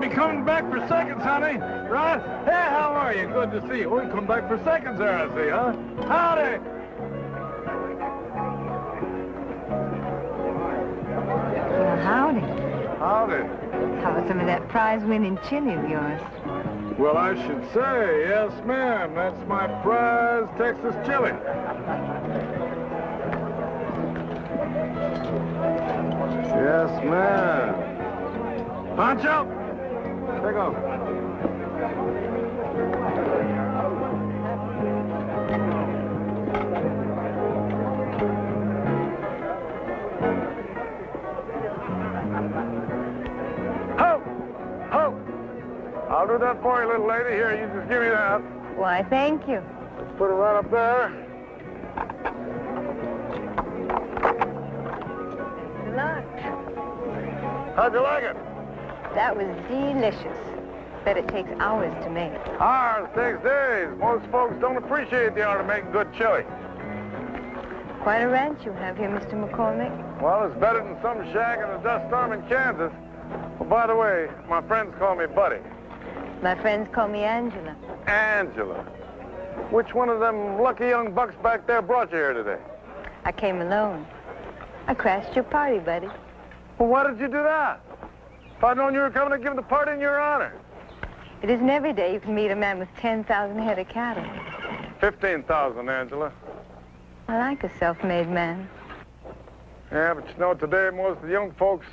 be coming back for seconds, honey. Right? Hey, how are you? Good to see you. We come back for seconds there, I see, huh? Howdy. Well, howdy. Howdy. How was some of that prize-winning chili of yours? Well, I should say, yes, ma'am. That's my prize Texas chili. Yes, ma'am. Pancho, take off. I'll do that for you, little lady. Here, you just give me that. Why, thank you. Let's put it right up there. Good luck. How'd you like it? That was delicious. Bet it takes hours to make. Ours takes days. Most folks don't appreciate the art of making good chili. Quite a ranch you have here, Mr. McCormick. Well, it's better than some shack in a dust storm in Kansas. Well, by the way, my friends call me Buddy. My friends call me Angela. Angela. Which one of them lucky young bucks back there brought you here today? I came alone. I crashed your party, buddy. Well, why did you do that? If I'd known you were coming to give the party in your honor. It isn't every day you can meet a man with 10,000 head of cattle. 15,000, Angela. I like a self-made man. Yeah, but you know, today most of the young folks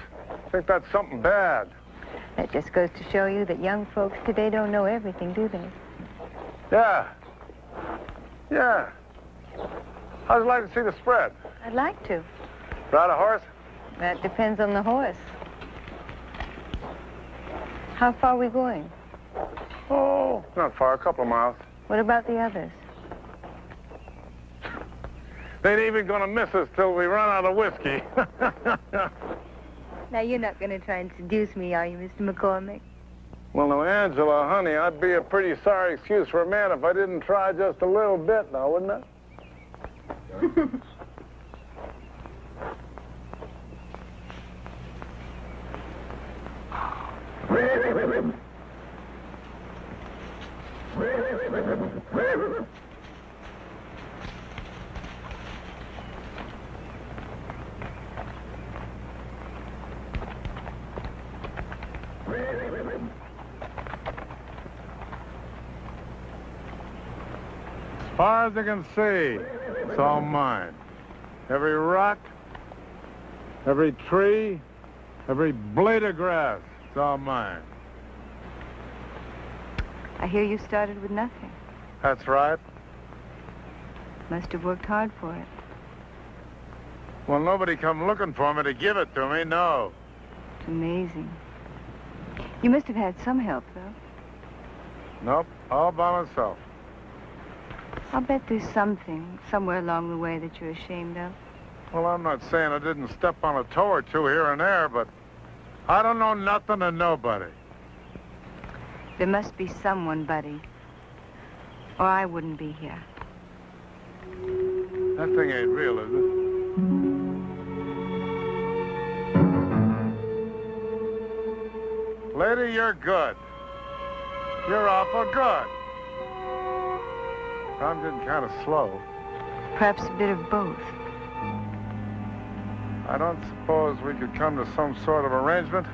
think that's something bad. That just goes to show you that young folks today don't know everything, do they? Yeah. Yeah. How'd you like to see the spread? I'd like to. Ride a horse? That depends on the horse. How far are we going? Oh, not far, a couple of miles. What about the others? They ain't even gonna miss us till we run out of whiskey. Now, you're not going to try and seduce me, are you, Mr. McCormick? Well, now, Angela, honey, I'd be a pretty sorry excuse for a man if I didn't try just a little bit now, wouldn't I? As far as I can see, it's all mine. Every rock, every tree, every blade of grass, it's all mine. I hear you started with nothing. That's right. Must have worked hard for it. Well, nobody come looking for me to give it to me, no. It's amazing. You must have had some help, though. Nope, all by myself. I'll bet there's something somewhere along the way that you're ashamed of. Well, I'm not saying I didn't step on a toe or two here and there, but I don't know nothing of nobody. There must be someone, buddy, or I wouldn't be here. That thing ain't real, is it? Lady, you're good. You're awful good. I'm getting kind of slow. Perhaps a bit of both. I don't suppose we could come to some sort of arrangement.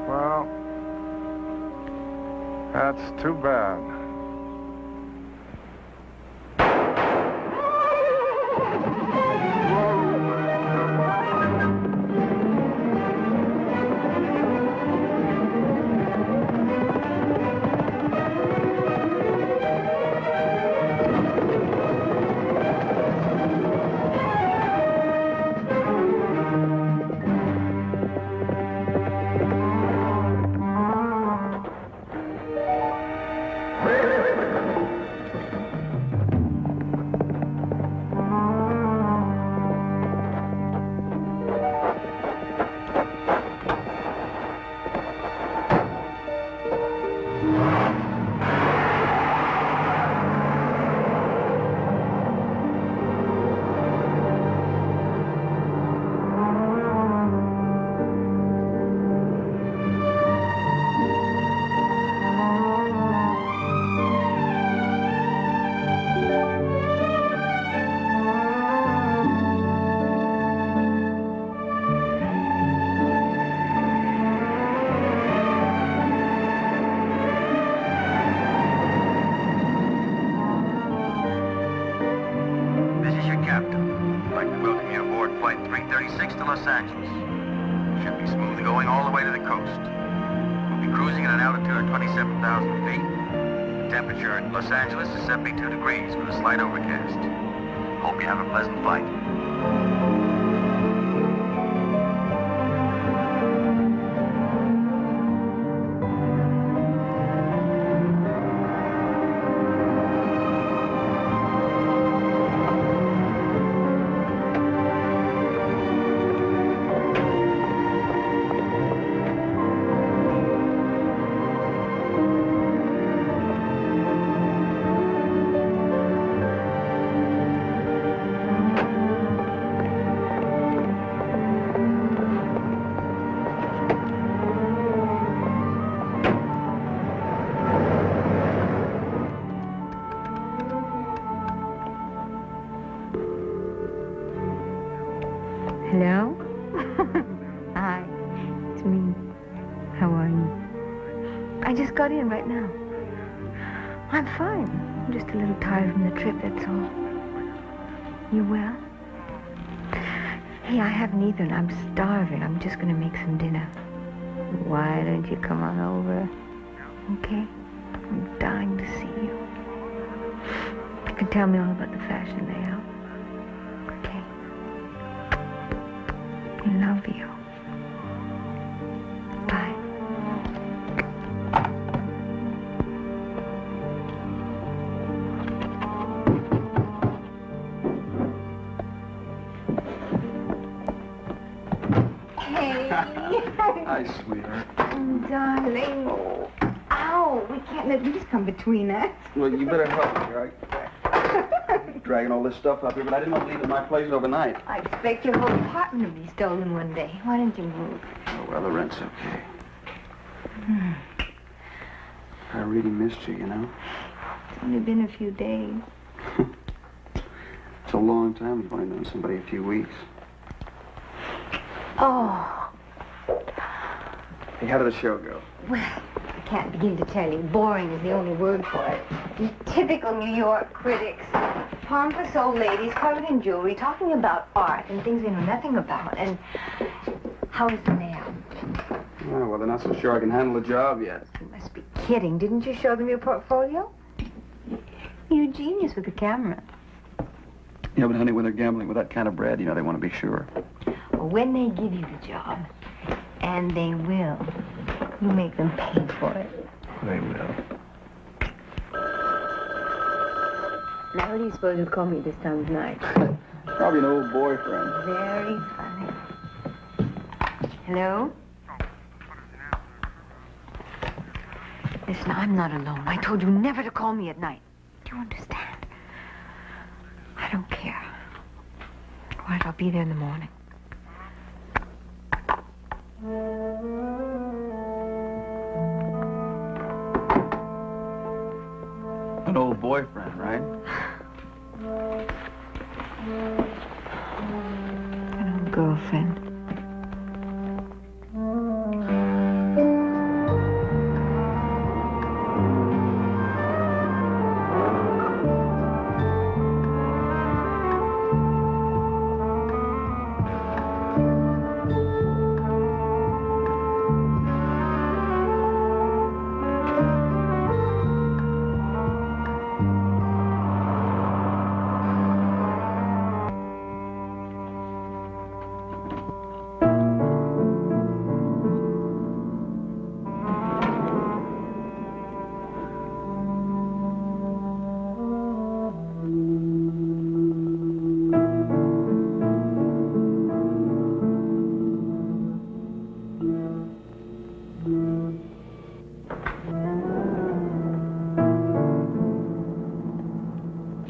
Well, that's too bad. Los Angeles. Should be smooth going all the way to the coast. We'll be cruising at an altitude of 27,000 feet. The temperature in Los Angeles is 72 degrees with a slight overcast. Hope you have a pleasant flight. Hello? Hi, it's me. How are you? I just got in right now. I'm fine. I'm just a little tired from the trip, that's all. You well? Hey, I haven't eaten. I'm starving. I'm just going to make some dinner. Why don't you come on over? Okay? I'm dying to see you. You can tell me all about the fashion layout. Okay? I love you. Bye. Hey. Hi, sweetheart. Oh, darling. Oh. Ow, we can't let these come between us. Well, you better help me, right? Dragging all this stuff up here, but I didn't want to leave it in my place overnight. I expect your whole apartment will be stolen one day. Why don't you move? Oh, well, the rent's okay. I really missed you, you know? It's only been a few days. It's a long time. You've only known somebody a few weeks. Oh. Hey, how did the show go? Well, I can't begin to tell you. Boring is the only word for it. These typical New York critics. Pompous old ladies covered in jewelry talking about art and things they know nothing about. And how is the layout? Oh, well, they're not so sure I can handle the job yet. You must be kidding. Didn't you show them your portfolio? You're a genius with a camera. Yeah, but honey, when they're gambling with that kind of bread, you know, they want to be sure. Well, when they give you the job, and they will, you make them pay for it. They will. Now, what do you suppose will call me this time of night? Probably an old boyfriend. Very funny. Hello? Listen, I'm not alone. I told you never to call me at night. Do you understand? I don't care. All right, I'll be there in the morning. An old boyfriend, right? An old girlfriend.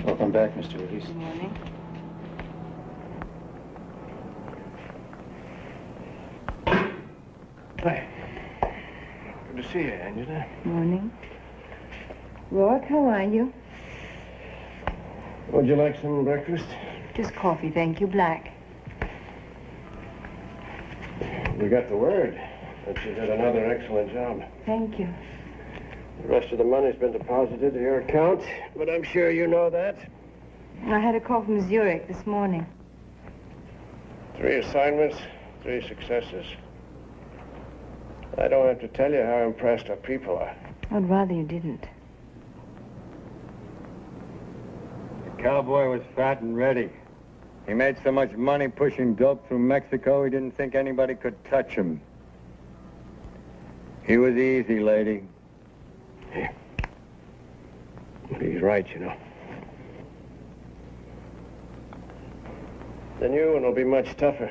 Welcome back, Mr. Reese. Good morning. Hi. Good to see you, Angela. Morning. Rourke, how are you? Would you like some breakfast? Just coffee, thank you. Black. We got the word that you did another excellent job. Thank you. The rest of the money's been deposited to your account, but I'm sure you know that. I had a call from Zurich this morning. 3 assignments, 3 successes. I don't have to tell you how impressed our people are. I'd rather you didn't. The cowboy was fat and ready. He made so much money pushing dope through Mexico, he didn't think anybody could touch him. He was easy, lady. Hey. He's right, you know. The new one will be much tougher.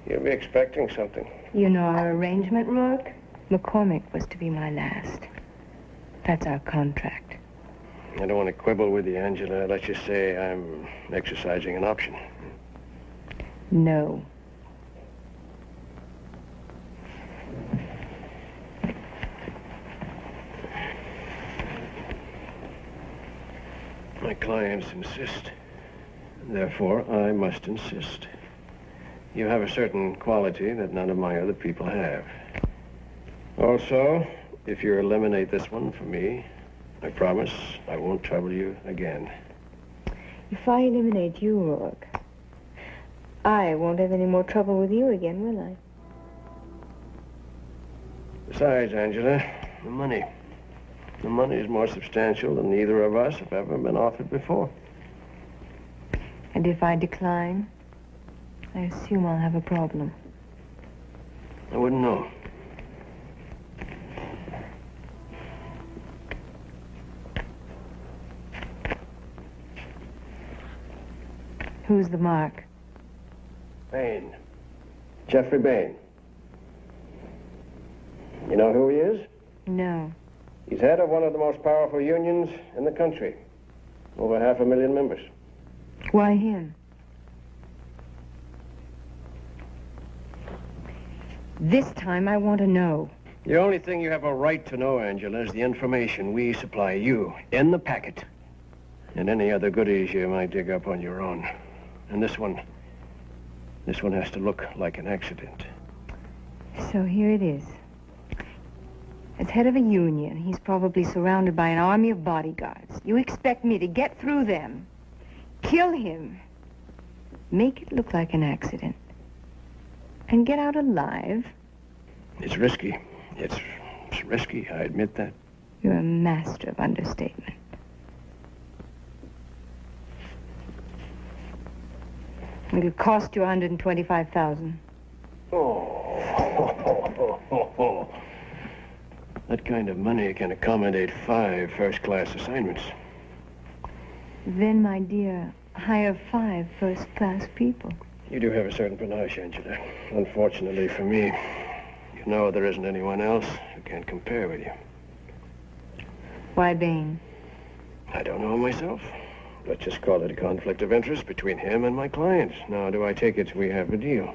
You'll be expecting something. You know our arrangement, Rourke? McCormick was to be my last. That's our contract. I don't want to quibble with you, Angela. Let's just say I'm exercising an option. No. My clients insist. Therefore, I must insist. You have a certain quality that none of my other people have. Also, if you eliminate this one for me, I promise I won't trouble you again. If I eliminate you, Rourke, I won't have any more trouble with you again, will I? Besides, Angela, the money. The money is more substantial than either of us have ever been offered before. And if I decline, I assume I'll have a problem. I wouldn't know. Who's the mark? Bain. Jeffrey Bain. You know who he is? No. He's head of one of the most powerful unions in the country. Over 500,000 members. Why him? This time I want to know. The only thing you have a right to know, Angela, is the information we supply you in the packet. And any other goodies you might dig up on your own. And this one has to look like an accident. So here it is. As head of a union, he's probably surrounded by an army of bodyguards. You expect me to get through them, kill him, make it look like an accident, and get out alive? It's risky. It's risky, I admit that. You're a master of understatement. It'll cost you $125,000. Oh. That kind of money can accommodate 5 first-class assignments. Then, my dear, hire 5 first-class people. You do have a certain panache, Angela. Unfortunately for me, you know there isn't anyone else who can compare with you. Why Bain? I don't know myself. Let's just call it a conflict of interest between him and my clients. Now, do I take it we have a deal?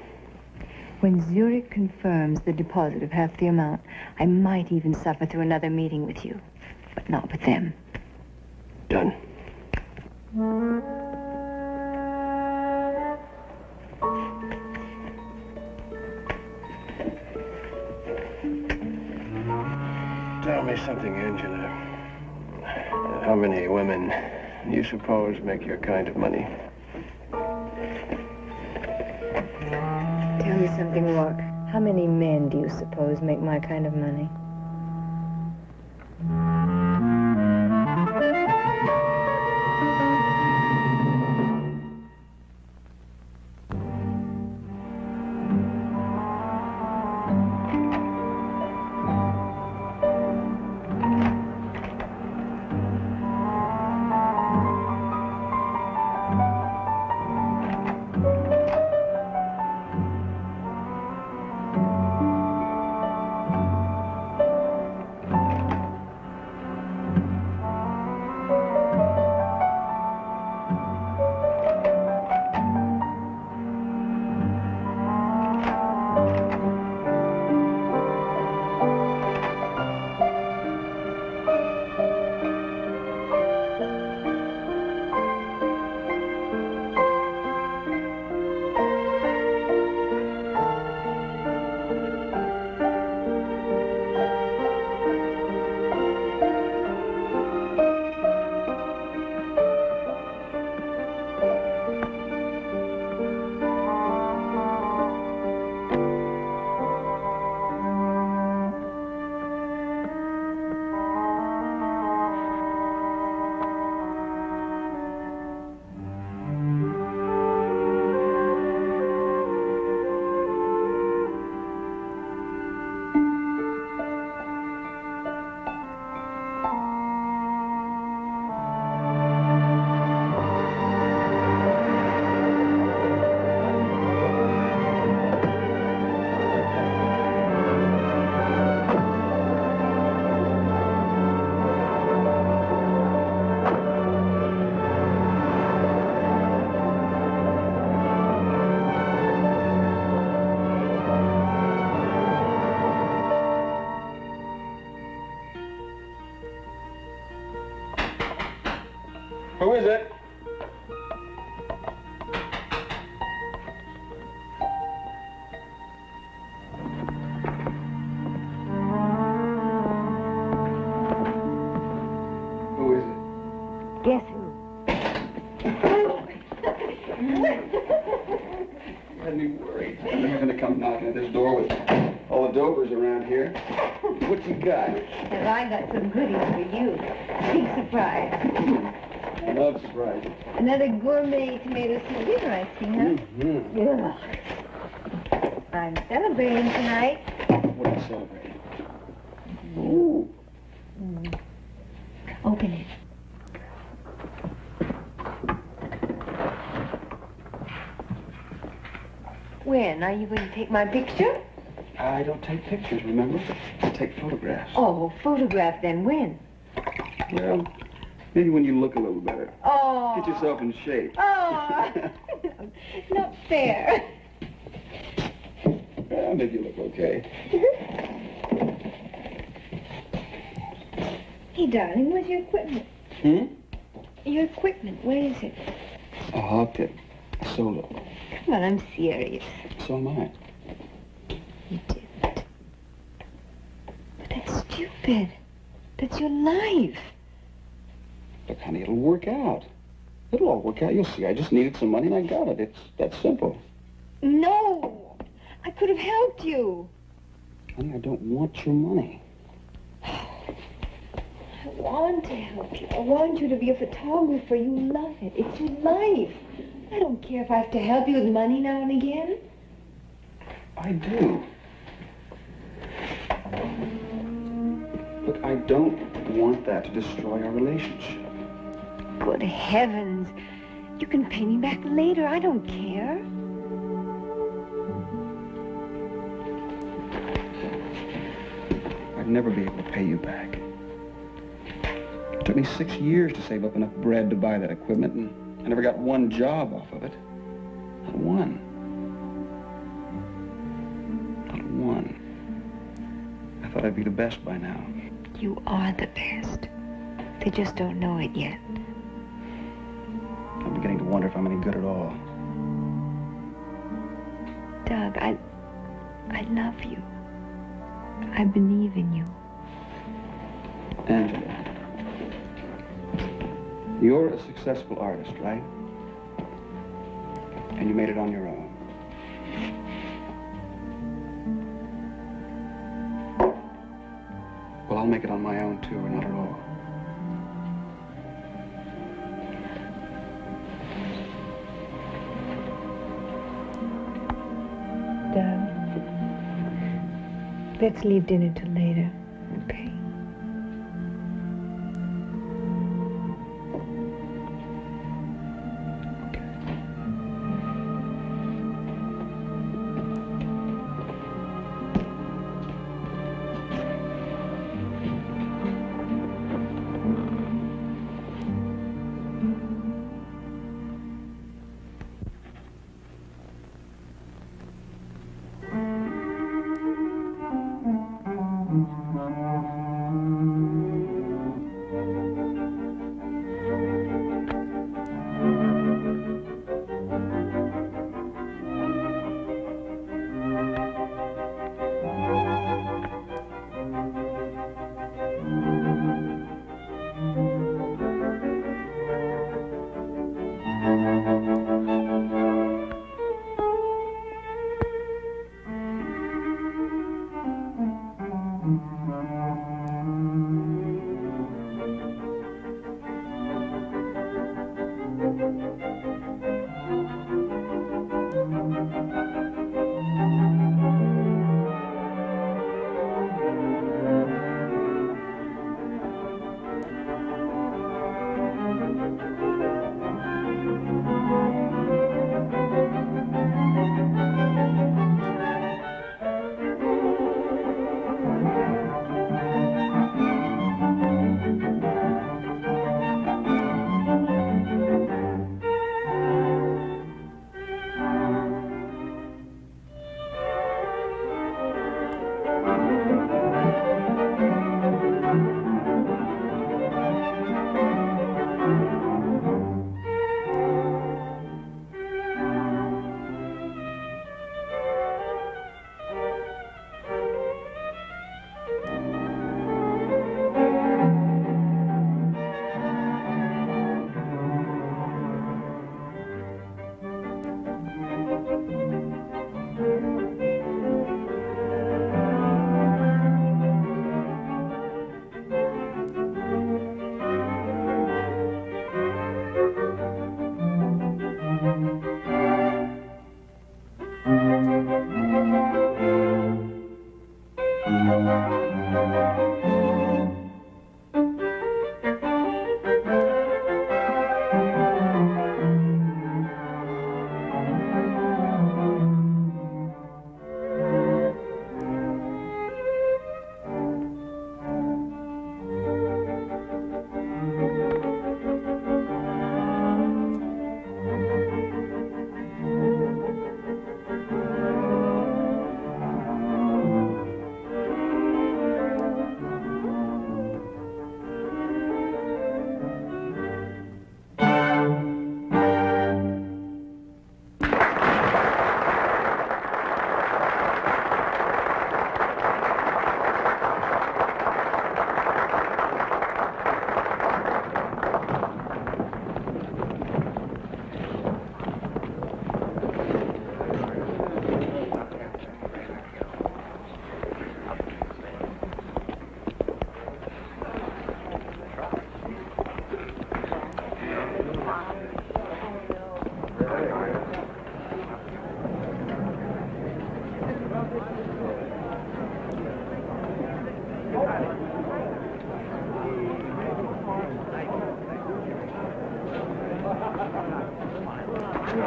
When Zurich confirms the deposit of half the amount, I might even suffer through another meeting with you, but not with them. Done. Tell me something, Angela. How many women do you suppose make your kind of money? Tell me something, Rourke. How many men do you suppose make my kind of money? Who is it? Who is it? Guess who? You had me worried. You're going to come knocking at this door with all the dopers around here. What you got? Have I got some goodies for you? Big surprise. I love surprises. Another gourmet tomato soup dinner, I see, huh? Mm-hmm. Yeah. I'm celebrating tonight. What are you celebrating? Ooh. Open it. When? Are you going to take my picture? I don't take pictures, remember? I take photographs. Oh, photograph then. When? Well, maybe when you look a little better. Oh. Get yourself in shape. Oh. Not fair. Well, maybe you look okay. Hey, darling, where's your equipment? Your equipment, where is it? I hawked it. I sold it. Come on, I'm serious. So am I. You didn't. But that's stupid. That's your life. Look, honey, it'll work out. It'll all work out. You'll see. I just needed some money and I got it. It's that simple. No. I could have helped you. Honey, I don't want your money. I want to help you. I want you to be a photographer. You love it. It's your life. I don't care if I have to help you with money now and again. I do. Look, I don't want that to destroy our relationship. Good heavens. You can pay me back later. I don't care. I'd never be able to pay you back. It took me 6 years to save up enough bread to buy that equipment, and I never got one job off of it. Not one. Not one. I thought I'd be the best by now. You are the best. They just don't know it yet. I'm beginning to wonder if I'm any good at all. Doug, I love you. I believe in you. Angela, you're a successful artist, right? And you made it on your own. Well, I'll make it on my own, too, or not at all. Doug, let's leave dinner till later, okay?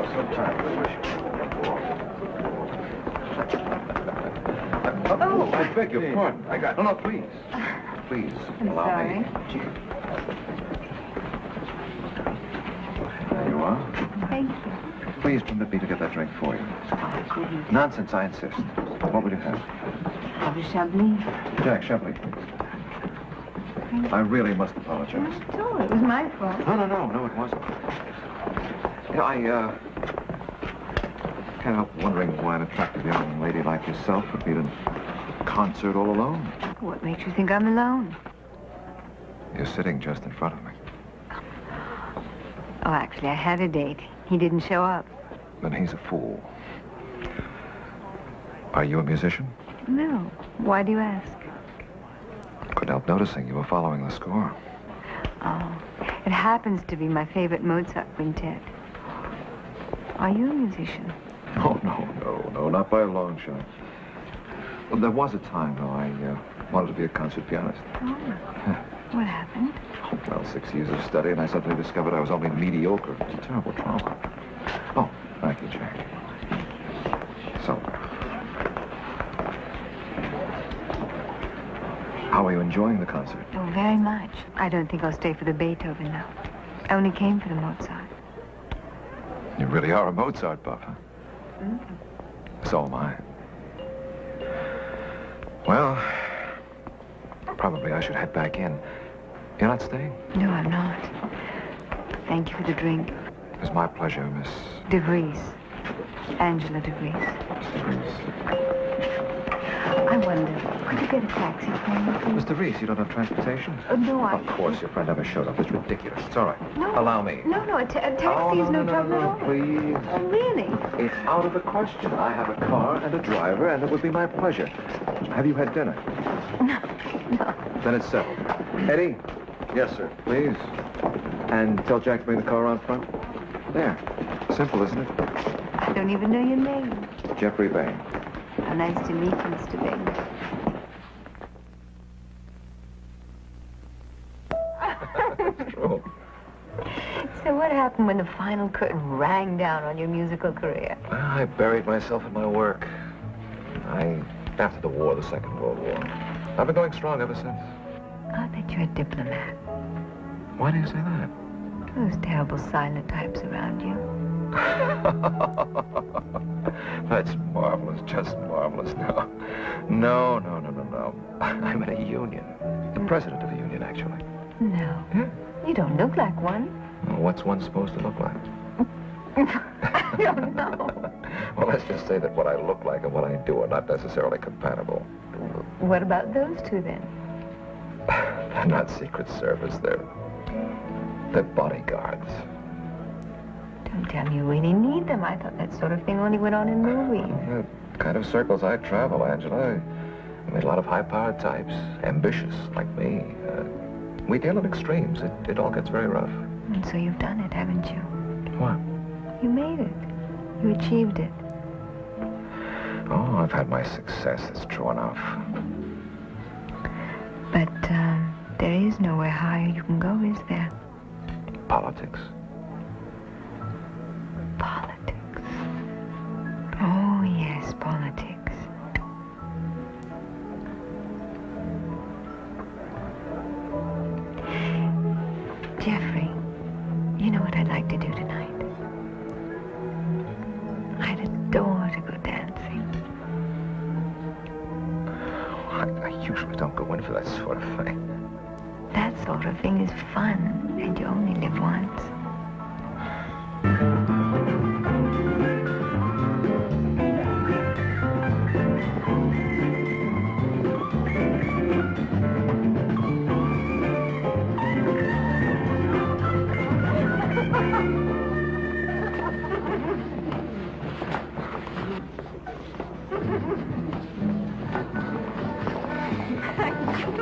know, sometimes I wish... Oh, I beg your pardon. I got... No, please. Please, allow me. There you are. Thank you. Please permit me to get that drink for you. Oh, goodness. Nonsense, I insist. What will you have? Have a Chablis. Jack, Chablis. I really must apologize. Not at all. It was my fault. No, it wasn't. You know, I can't help wondering why an attractive young lady like yourself would be at a concert all alone. What makes you think I'm alone? You're sitting just in front of me. Oh, actually, I had a date. He didn't show up. Then he's a fool. Are you a musician? No. Why do you ask? Couldn't help noticing you were following the score. Oh, it happens to be my favorite Mozart quintet. Are you a musician? Oh, no, not by a long shot. Well, there was a time, though, I wanted to be a concert pianist. Oh, what happened? Well, 6 years of study, and I suddenly discovered I was only mediocre. It was a terrible trauma. Oh, thank you, Jack. So, how are you enjoying the concert? Oh, very much. I don't think I'll stay for the Beethoven, though. I only came for the Mozart. You really are a Mozart buff, huh? Mm-hmm. So am I. Well, probably I should head back in. You're not staying? No, I'm not. Thank you for the drink. It was my pleasure, Miss... De Vries. Angela De Vries. Miss De Vries. I wonder, could you get a taxi for me, please? Mr. Reese, you don't have transportation? No, Of course, your friend never showed up. It's ridiculous. It's all right. No. Allow me. No, a taxi is no trouble at all. Please. Oh, really? It's out of the question. I have a car and a driver, and it would be my pleasure. Have you had dinner? No. Then it's settled. Eddie? Yes, sir. Please. And tell Jack to bring the car around front. There. Simple, isn't it? I don't even know your name. Jeffrey Bain. How nice to meet you, Mr. Bain. True. So what happened when the final curtain rang down on your musical career? Well, I buried myself in my work. After the war, the Second World War. I've been going strong ever since. I bet you're a diplomat. Why do you say that? Those terrible silent types around you. That's marvelous, just marvelous. No. I'm in a union. The president of a union, actually. No. Yeah. You don't look like one. Well, what's one supposed to look like? I don't know. Well, let's just say that what I look like and what I do are not necessarily compatible. What about those two, then? They're not Secret Service. They're bodyguards. Don't tell me you really need them. I thought that sort of thing only went on in movies. The kind of circles I travel, Angela. I meet a lot of high-powered types, ambitious like me. We deal in extremes. It all gets very rough. And so you've done it, haven't you? What? You made it. You achieved it. Oh, I've had my success. That's true enough. But there is nowhere higher you can go, is there? Politics. Politics. Oh, yes, politics. Jeffrey, you know what I'd like to do tonight? I'd adore to go dancing. I usually don't go in for that sort of thing. That sort of thing is fun, and you only live once.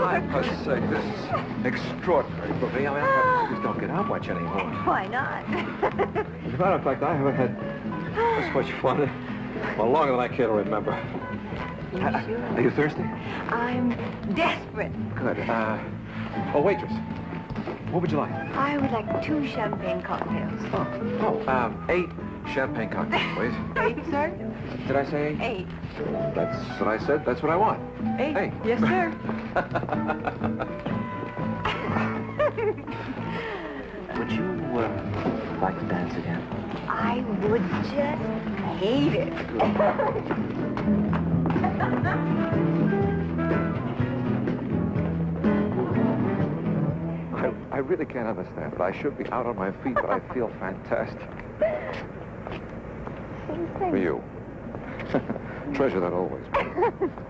I must say, this is extraordinary for me. I mean, I just don't get out much anymore. Why not? As a matter of fact, I haven't had this much fun, well, longer than I care to remember. Are you thirsty? I'm desperate. Good. Oh, waitress, what would you like? I would like 2 champagne cocktails. 8 Champagne cocktail, please. 8, sir? Did I say 8? 8. That's what I said. That's what I want. 8. Hey. Yes, sir. Would you like to dance again? I would just hate it. I really can't understand it. I should be out on my feet, but I feel fantastic. For you. Treasure that always.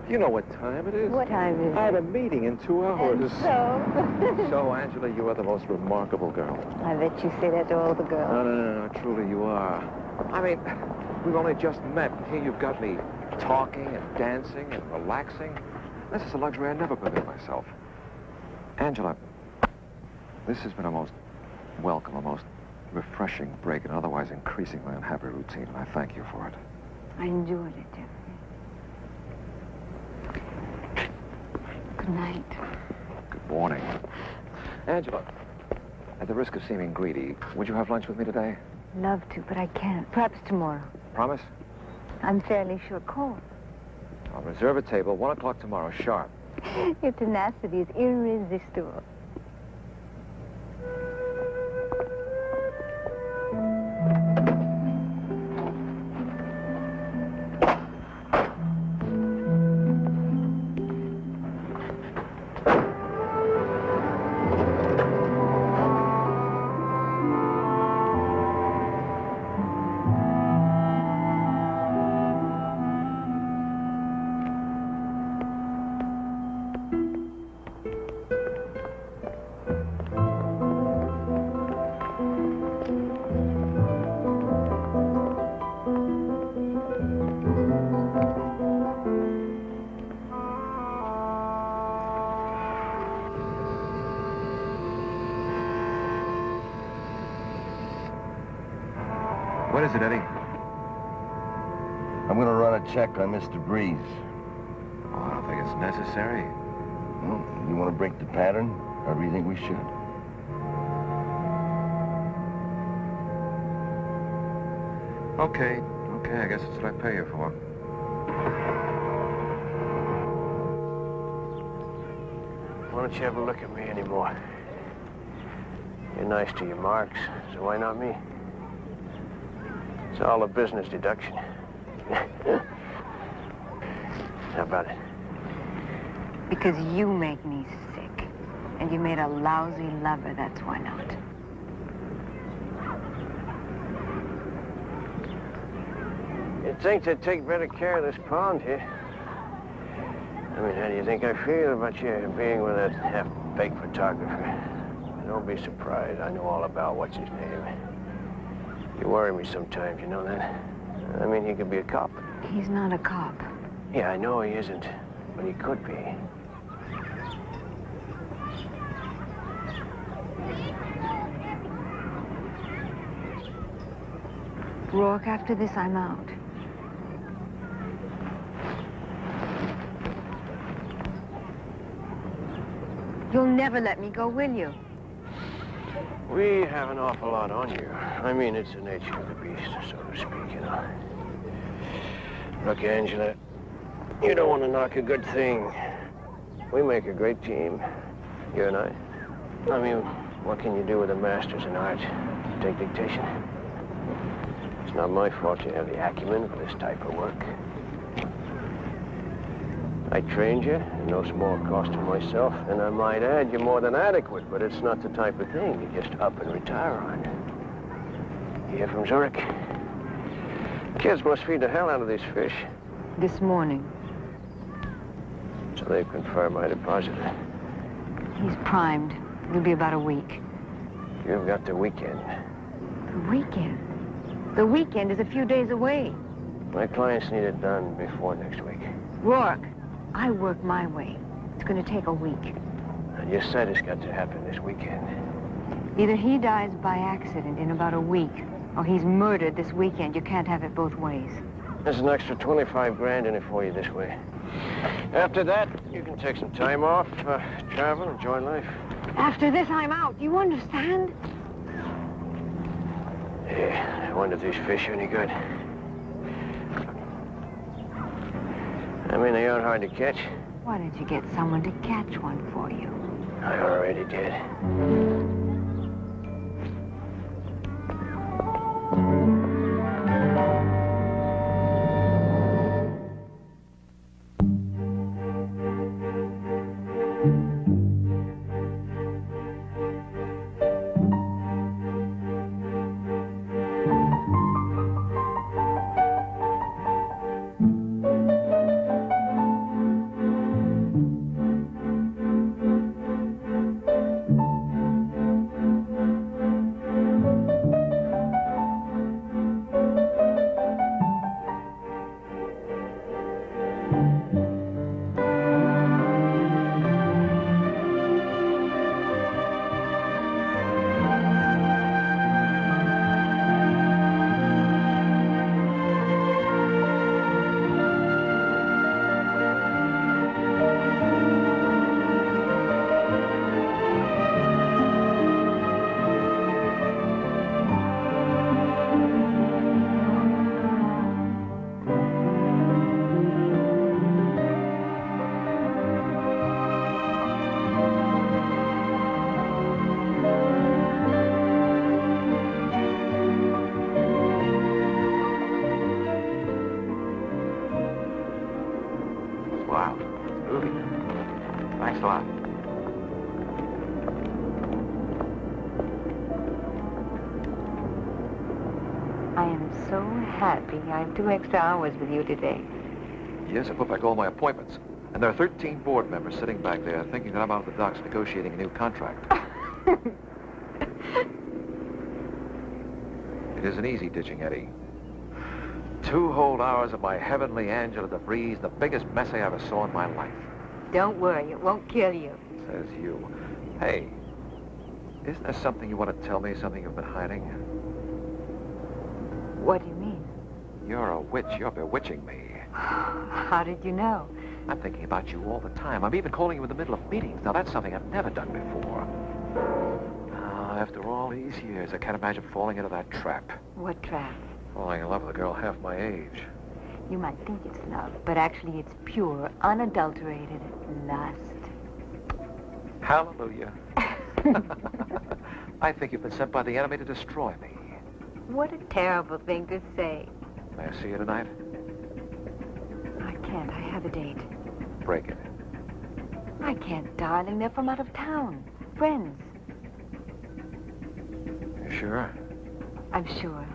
You know what time it is? What time is it? I have a meeting in 2 hours. And so? So, Angela, you are the most remarkable girl. I bet you say that to all the girls. No, truly you are. I mean, we've only just met. Here you've got me talking and dancing and relaxing. This is a luxury I never permit myself. Angela, this has been a most welcome, a most refreshing break in an otherwise increasingly unhappy routine, and I thank you for it. I enjoyed it, Jeffrey. Good night. Good morning. Angela, at the risk of seeming greedy, would you have lunch with me today? Love to, but I can't. Perhaps tomorrow. Promise? I'm fairly sure. Call. I'll reserve a table, 1 o'clock tomorrow, sharp. Your tenacity is irresistible. What is it, Eddie? I'm gonna run a check on Mr. Breeze. Oh, I don't think it's necessary. Well, you wanna break the pattern? Or do you think we should? Okay, I guess that's what I pay you for. Why don't you ever look at me anymore? You're nice to your marks, so why not me? It's all a business deduction. How about it? Because you make me sick. And you made a lousy lover, that's why not. You'd think they'd take better care of this pond here. I mean, how do you think I feel about you being with that half-baked photographer? Don't be surprised. I know all about what's his name. You worry me sometimes, you know that? I mean, he could be a cop. He's not a cop. Yeah, I know he isn't, but he could be. Rourke, after this, I'm out. You'll never let me go, will you? We have an awful lot on you. I mean, it's the nature of the beast, so to speak, you know. Look, Angela, you don't want to knock a good thing. We make a great team, you and I. I mean, what can you do with a master's in art? Take dictation? It's not my fault you have the acumen for this type of work. I trained you at no small cost to myself, and I might add you're more than adequate, but it's not the type of thing you just up and retire on. You hear from Zurich? Kids must feed the hell out of these fish. This morning. So they've confirmed my deposit. He's primed. It'll be about a week. You've got the weekend. The weekend? The weekend is a few days away. My clients need it done before next week. Rourke, I work my way. It's going to take a week. And you said it's got to happen this weekend. Either he dies by accident in about a week, or he's murdered this weekend. You can't have it both ways. There's an extra 25 grand in it for you this way. After that, you can take some time off, travel, enjoy life. After this, I'm out. You understand? Yeah, I wonder if these fish are any good. I mean, they aren't hard to catch. Why don't you get someone to catch one for you? I already did. Thanks a lot. I am so happy I have 2 extra hours with you today. Yes, I put back all my appointments. And there are 13 board members sitting back there thinking that I'm out of the docks negotiating a new contract. It isn't easy ditching Eddie. 2 whole hours of my heavenly Angela to breeze, the biggest mess I ever saw in my life. Don't worry, it won't kill you. Says you. Hey, isn't there something you want to tell me, something you've been hiding? What do you mean? You're a witch. You're bewitching me. How did you know? I'm thinking about you all the time. I'm even calling you in the middle of meetings. Now, that's something I've never done before. After all these years, I can't imagine falling into that trap. What trap? Falling in love with a girl half my age. You might think it's love, but actually it's pure, unadulterated lust. Hallelujah. I think you've been sent by the enemy to destroy me. What a terrible thing to say. May I see you tonight? I can't. I have a date. Break it. I can't, darling. They're from out of town. Friends. You sure? I'm sure.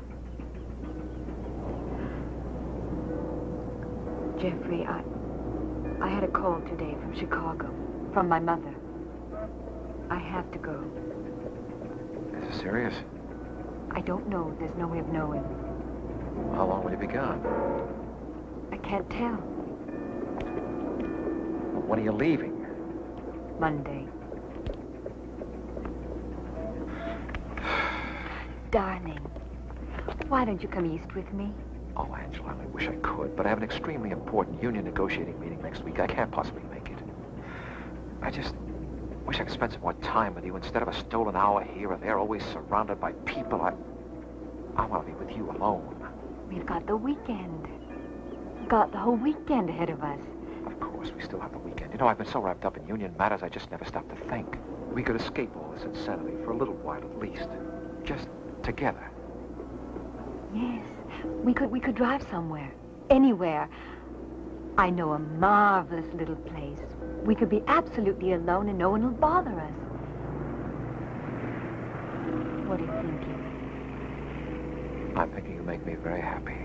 Jeffrey, I had a call today from Chicago, from my mother. I have to go. Is it serious? I don't know. There's no way of knowing. How long will you be gone? I can't tell. When are you leaving? Monday. Darling, why don't you come east with me? Oh, Angela, I wish I could, but I have an extremely important union negotiating meeting next week. I can't possibly make it. I just wish I could spend some more time with you instead of a stolen hour here or there, always surrounded by people. I want to be with you alone. We've got the weekend. Got the whole weekend ahead of us. Of course, we still have the weekend. You know, I've been so wrapped up in union matters, I just never stop to think. We could escape all this insanity for a little while at least. Just together. Yes. We could drive somewhere. Anywhere. I know a marvelous little place. We could be absolutely alone and no one will bother us. What are you thinking? I'm thinking you make me very happy.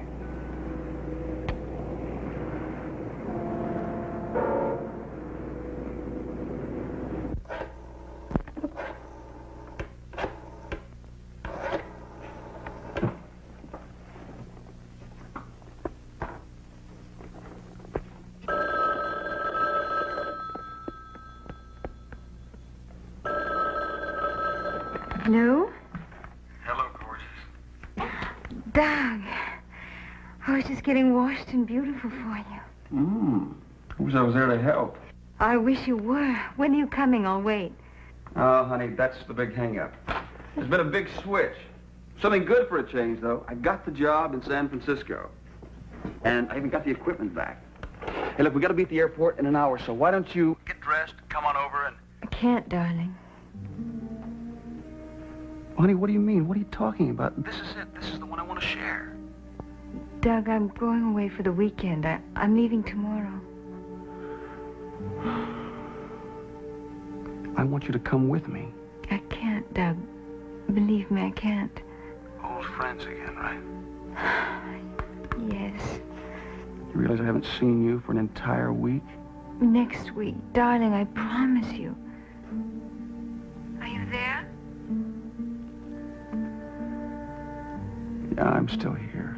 Lou? Hello, gorgeous. Doug. I was just getting washed and beautiful for you. Wish I was there to help. I wish you were. When are you coming? I'll wait. Oh, honey, that's the big hang-up. There's been a big switch. Something good for a change, though. I got the job in San Francisco. And I even got the equipment back. Hey, look, we got to be at the airport in an hour, so why don't you get dressed, come on over, and... I can't, darling. Honey, what do you mean? What are you talking about? This is it. This is the one I want to share. Doug, I'm going away for the weekend. I'm leaving tomorrow. I want you to come with me. I can't, Doug. Believe me, I can't. Old friends again, right? Yes. You realize I haven't seen you for an entire week? Next week. Darling, I promise you. Are you there? Yeah, I'm still here.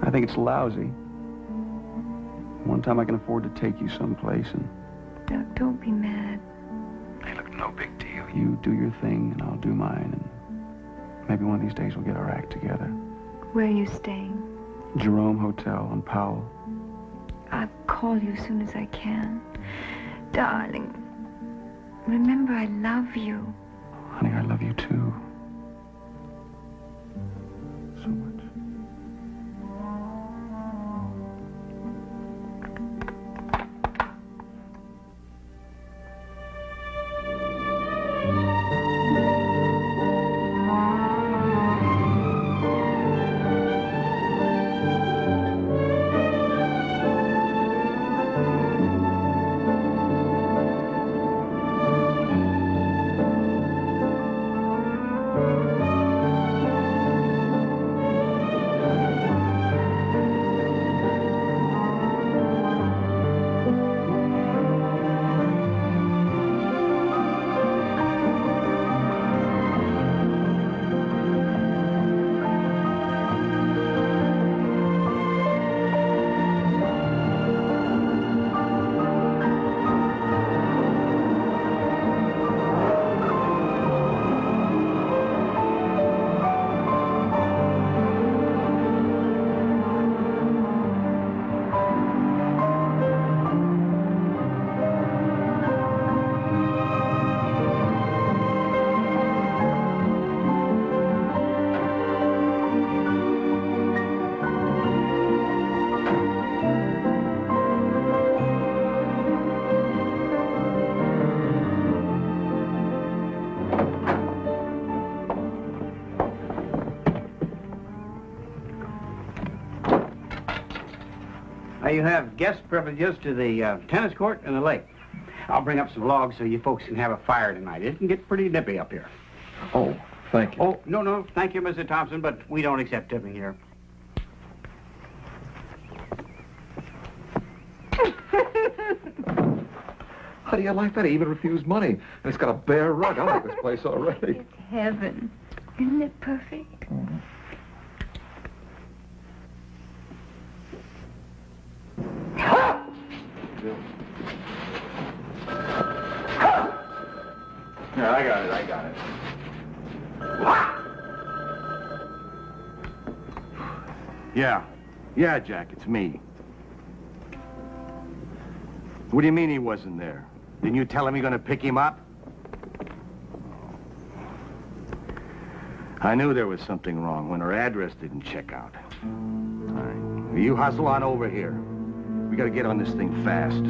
I think it's lousy. One time I can afford to take you someplace and... Doug, don't be mad. Hey, look, no big deal. You do your thing and I'll do mine, and maybe one of these days we'll get our act together. Where are you staying? Jerome Hotel on Powell. I'll call you as soon as I can. Darling, remember I love you. Honey, I love you too. So much. You have guest privileges to the tennis court and the lake. I'll bring up some logs so you folks can have a fire tonight. It can get pretty nippy up here. Oh, thank you. Oh, no, thank you, Mr. Thompson, but we don't accept tipping here. How do you like that? He even refused money. And it's got a bare rug. I like this place already. It's heaven. Isn't it perfect? Mm-hmm. Yeah, I got it. Yeah, Jack, it's me. What do you mean he wasn't there? Didn't you tell him you're gonna pick him up? I knew there was something wrong when her address didn't check out. All right, well, you hustle on over here. We gotta get on this thing fast.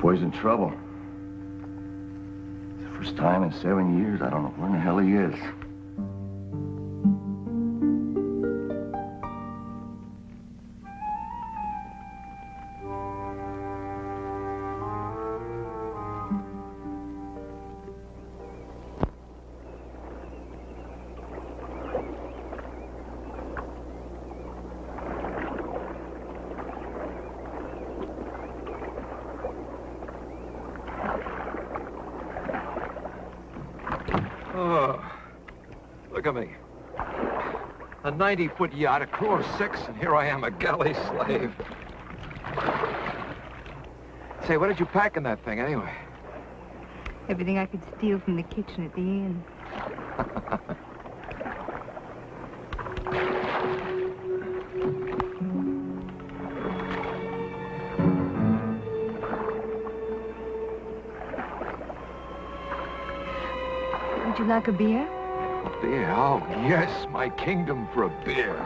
Boy's in trouble. It's the first time in 7 years. I don't know where in the hell he is. Look at me. A 90-foot yacht, a crew of 6, and here I am, a galley slave. Say, what did you pack in that thing, anyway? Everything I could steal from the kitchen at the inn. Would you like a beer? Beer? Oh, yes, my kingdom for a beer.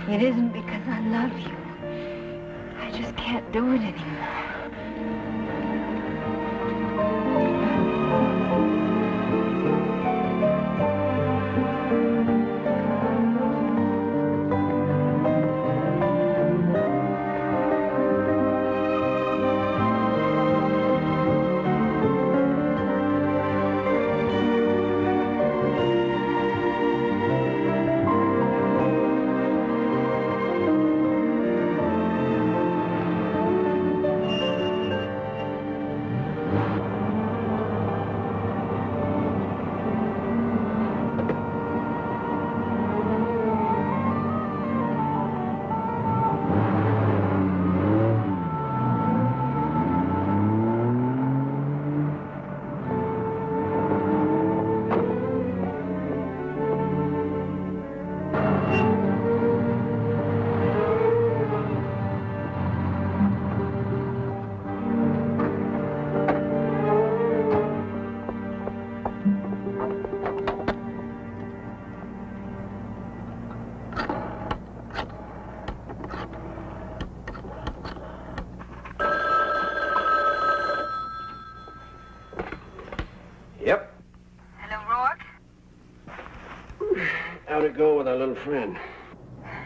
It isn't because I love you. I just can't do it anymore. How'd it go with our little friend?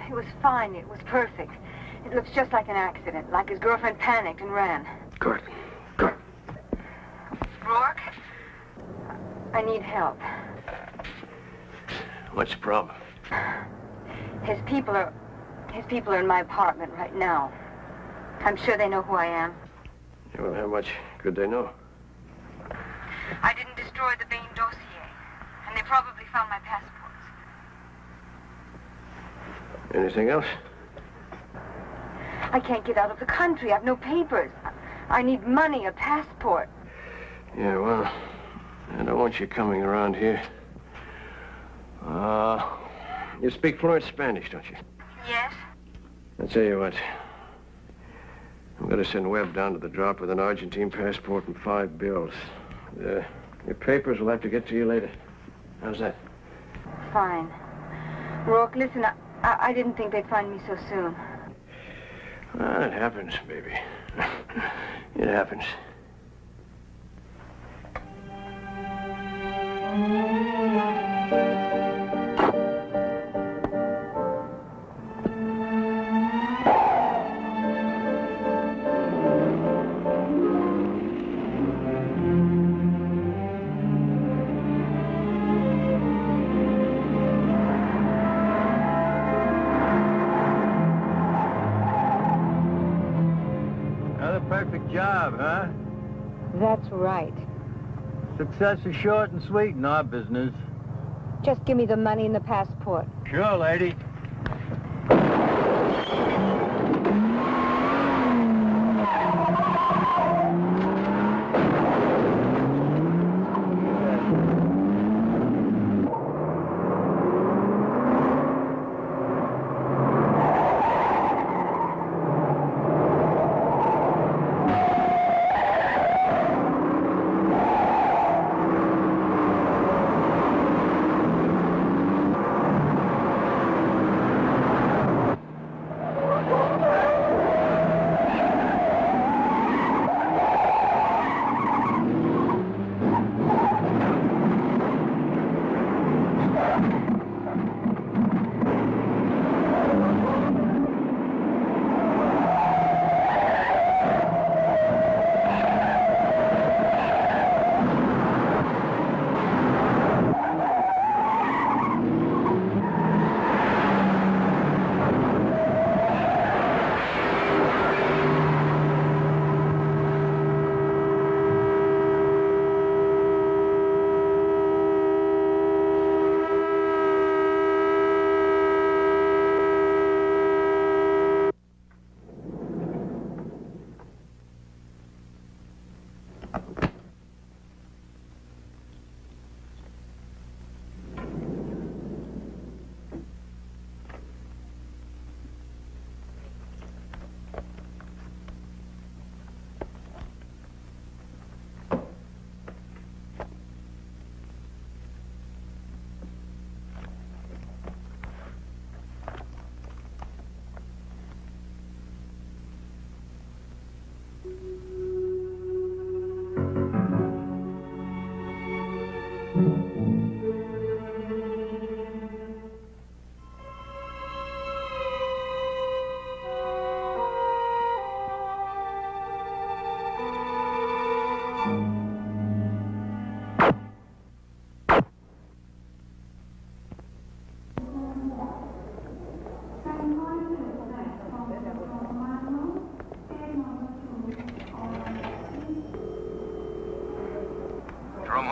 It was fine. It was perfect. It looks just like an accident, like his girlfriend panicked and ran. Good. Good. Rourke, I need help. What's the problem? His people are in my apartment right now. I'm sure they know who I am. Yeah, well, how much could they know? I didn't destroy the Bain dossier, and they probably found my passports. Anything else? I can't get out of the country. I've no papers. I need money, a passport. Yeah, well, I don't want you coming around here. You speak fluent Spanish, don't you? Yes. I'll tell you what. I'm going to send Webb down to the drop with an Argentine passport and 5 bills. Your papers will have to get to you later. How's that? Fine. Rourke, listen, I didn't think they'd find me so soon. Well, it happens, baby. It happens. Perfect job, huh? That's right. Success is short and sweet in our business. Just give me the money and the passport. Sure, lady.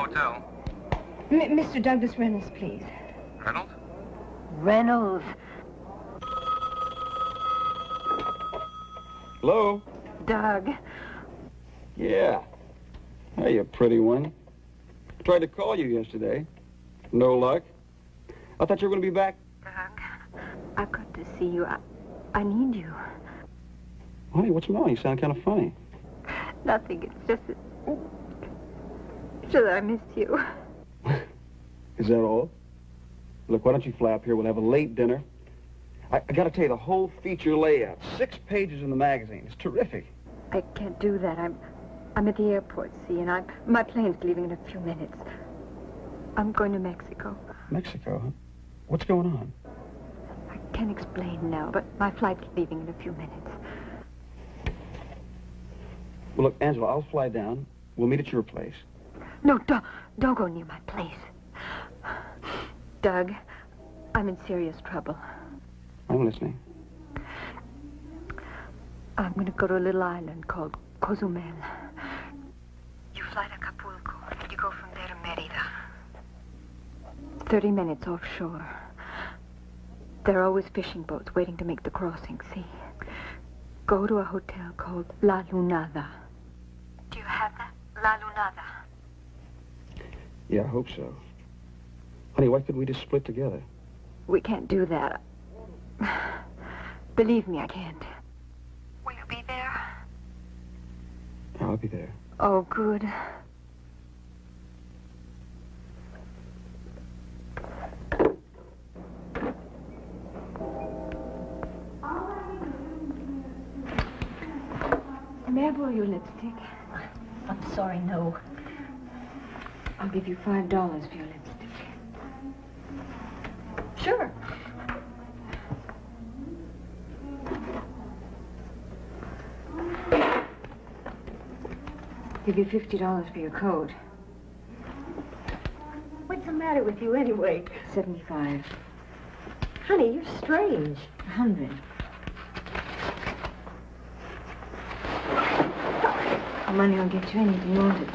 hotel. Mr. Douglas Reynolds, please. Reynolds? Reynolds. Hello? Doug. Yeah. Hey, you pretty one. I tried to call you yesterday. No luck. I thought you were going to be back. Doug, I've got to see you. I need you. Honey, what's wrong? You sound kind of funny. Nothing. It's just that I missed you. Is that all? Look, why don't you fly up here? We'll have a late dinner. I got to tell you, the whole feature layout. 6 pages in the magazine. It's terrific. I can't do that. I'm at the airport, see, and my plane's leaving in a few minutes. I'm going to Mexico. Mexico, huh? What's going on? I can't explain now, but my flight's leaving in a few minutes. Well, look, Angela, I'll fly down. We'll meet at your place. No, don't go near my place. Doug, I'm in serious trouble. I'm listening. I'm going to go to a little island called Cozumel. You fly to Acapulco. You go from there to Merida. 30 minutes offshore. There are always fishing boats waiting to make the crossing, see? Go to a hotel called La Lunada. Do you have that? La Lunada. Yeah, I hope so. Honey, why couldn't we just split together? We can't do that. Believe me, I can't. Will you be there? I'll be there. Oh, good. May I borrow your lipstick? I'm sorry, no. I'll give you $5 for your lipstick. Sure. Give you $50 for your coat. What's the matter with you anyway? 75. Honey, you're strange. 100. Money will get you anything you wanted.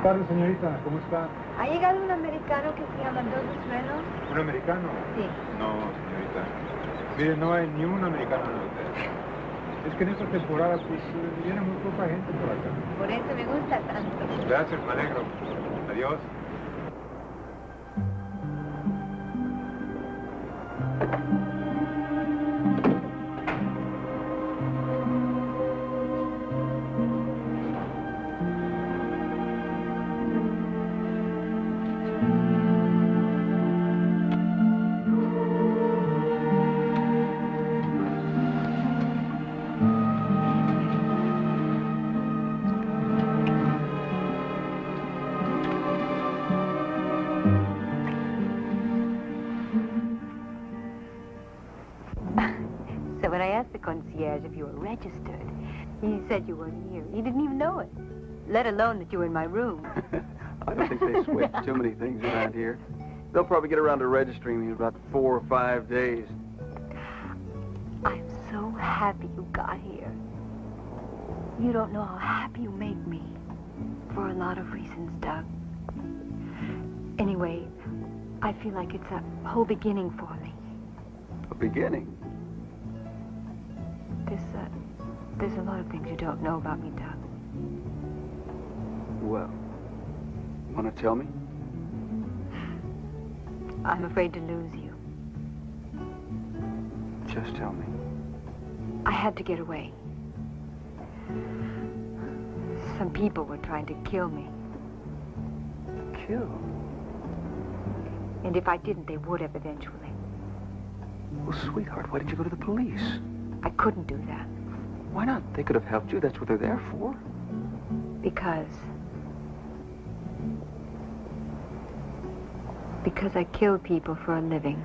tardes, señorita. ¿Cómo está? ¿Ha llegado un americano que se llama Suelo? ¿Un americano? Sí. No, señorita. Mire, no hay ni un americano en el hotel. Es que en esta temporada, pues, viene muy poca gente por acá. Por eso me gusta tanto. Gracias, me alegro. Adiós. So when I asked the concierge if you were registered, he said you weren't here. He didn't even know it, let alone that you were in my room. I don't think they switch too many things around here. They'll probably get around to registering me in about 4 or 5 days. I'm so happy you got here. You don't know how happy you make me. For a lot of reasons, Doug. Anyway, I feel like it's a whole beginning for me. A beginning? There's a lot of things you don't know about me, Doug. Well, want to tell me? I'm afraid to lose you. Just tell me. I had to get away. Some people were trying to kill me. Kill? And if I didn't, they would have eventually. Well, sweetheart, why didn't you go to the police? I couldn't do that. Why not? They could have helped you. That's what they're there for. Because I kill people for a living.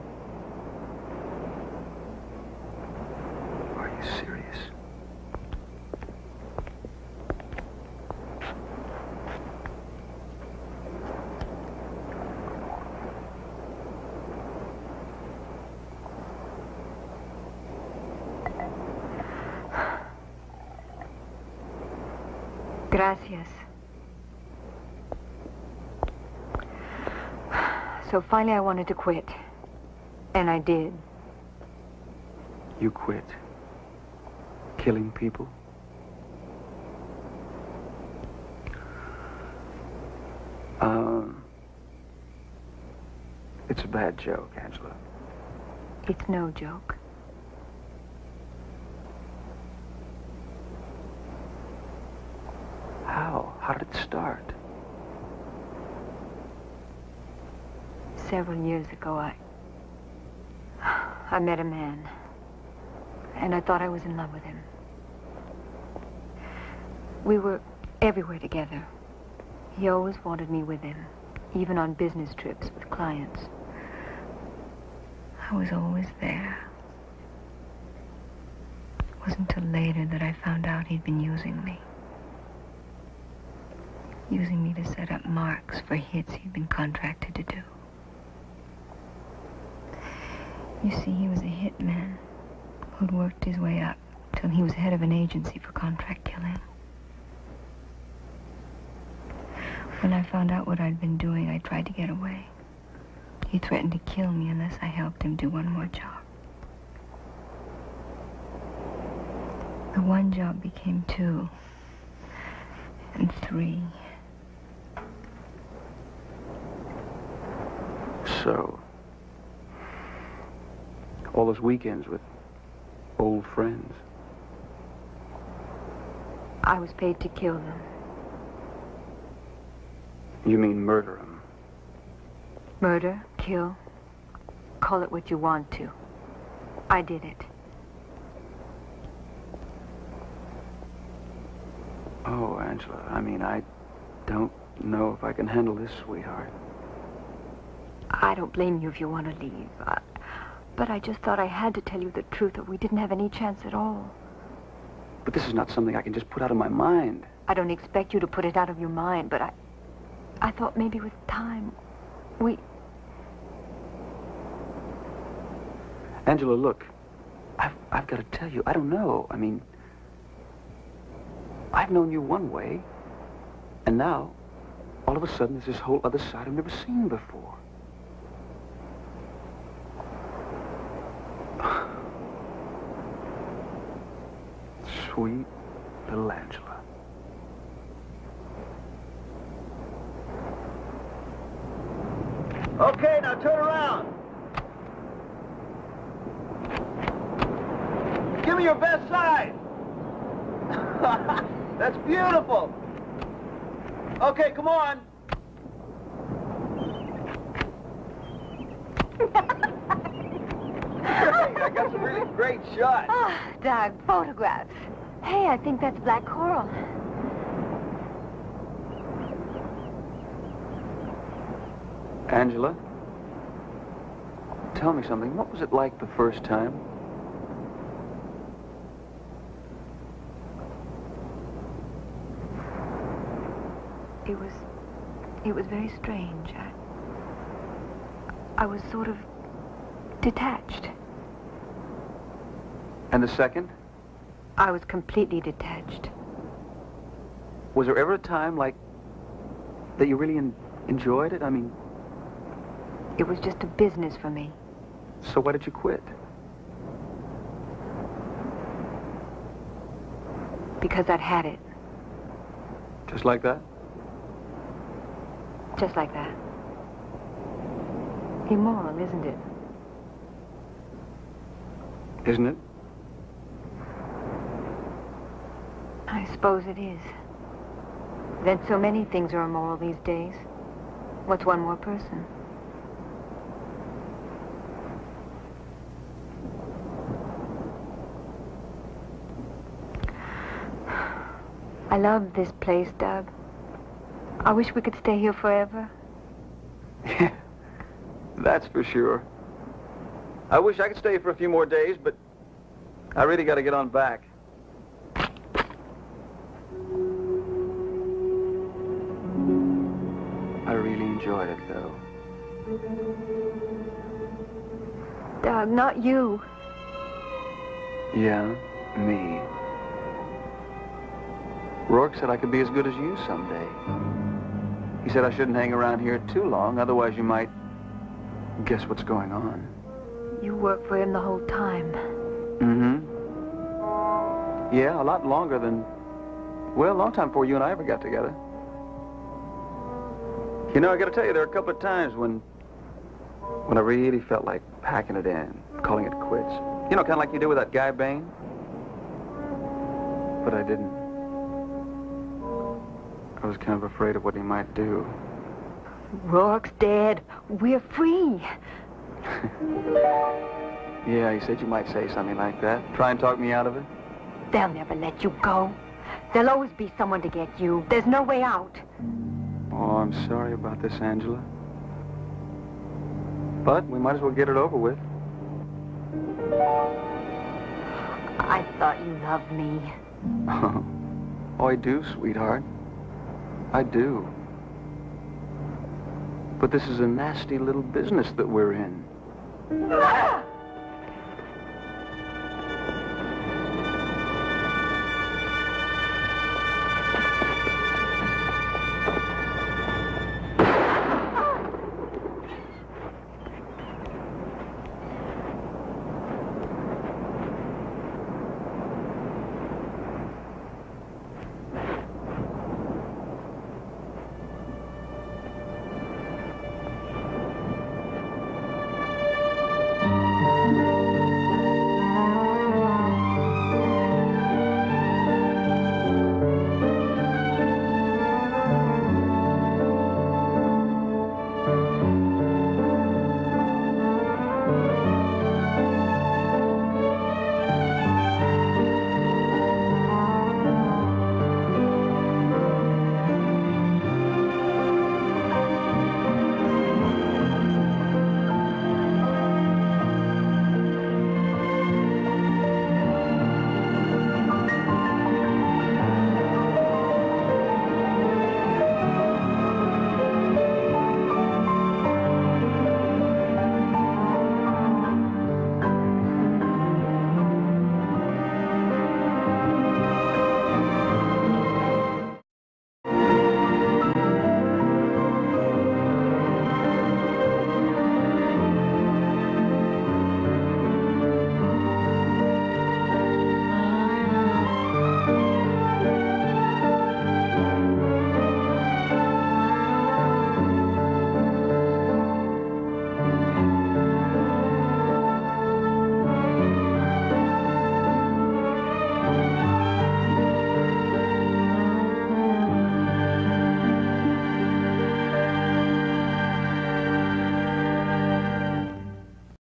Are you serious? Gracias. So finally I wanted to quit. And I did. You quit? Killing people? It's a bad joke, Angela. It's no joke. How? How did it start? Several years ago, I met a man. And I thought I was in love with him. We were everywhere together. He always wanted me with him, even on business trips with clients. I was always there. It wasn't until later that I found out he'd been using me. Using me to set up marks for hits he'd been contracted to do. You see, he was a hitman who'd worked his way up till he was head of an agency for contract killing. When I found out what I'd been doing, I tried to get away. He threatened to kill me unless I helped him do one more job. The one job became 2, and 3. So, all those weekends with old friends. I was paid to kill them. You mean murder them? Murder, kill, call it what you want to. I did it. Oh, Angela, I mean, I don't know if I can handle this, sweetheart. I don't blame you if you want to leave. But I just thought I had to tell you the truth, or we didn't have any chance at all. But this is not something I can just put out of my mind. I don't expect you to put it out of your mind, but I thought maybe with time, Angela, look, I've got to tell you, I don't know. I mean, I've known you one way, and now, all all of a sudden, there's this whole other side I've never seen before. Sweet little Angela. Okay, now turn around. Give me your best side. That's beautiful. Okay, come on. Great, I got some really great shots. Ah, Doug, photographs. Hey, I think that's black coral. Angela, tell me something. What was it like the first time? It was very strange. I was sort of detached. And the second? I was completely detached. Was there ever a time like that you really enjoyed it? I mean... It was just a business for me. So why did you quit? Because I'd had it. Just like that? Just like that. Immoral, isn't it? Isn't it? I suppose it is. Then so many things are immoral these days. What's one more person? I love this place, Doug. I wish we could stay here forever. Yeah, that's for sure. I wish I could stay for a few more days, but I really got to get on back. I really enjoyed it, though. Doug, not you. Yeah, me. Rourke said I could be as good as you someday. He said I shouldn't hang around here too long, otherwise you might guess what's going on. You worked for him the whole time. Mm-hmm. Yeah, a lot longer than... Well, a long time before you and I ever got together. You know, I gotta tell you, there are a couple of times when I really felt like packing it in, calling it quits. You know, kind of like you did with that guy, Bain. But I didn't. I was kind of afraid of what he might do. Rourke's dead. We're free. Yeah, he said you might say something like that. Try and talk me out of it. They'll never let you go. There'll always be someone to get you. There's no way out. Oh, I'm sorry about this, Angela. But we might as well get it over with. I thought you loved me. Oh, I do, sweetheart. I do. But this is a nasty little business that we're in.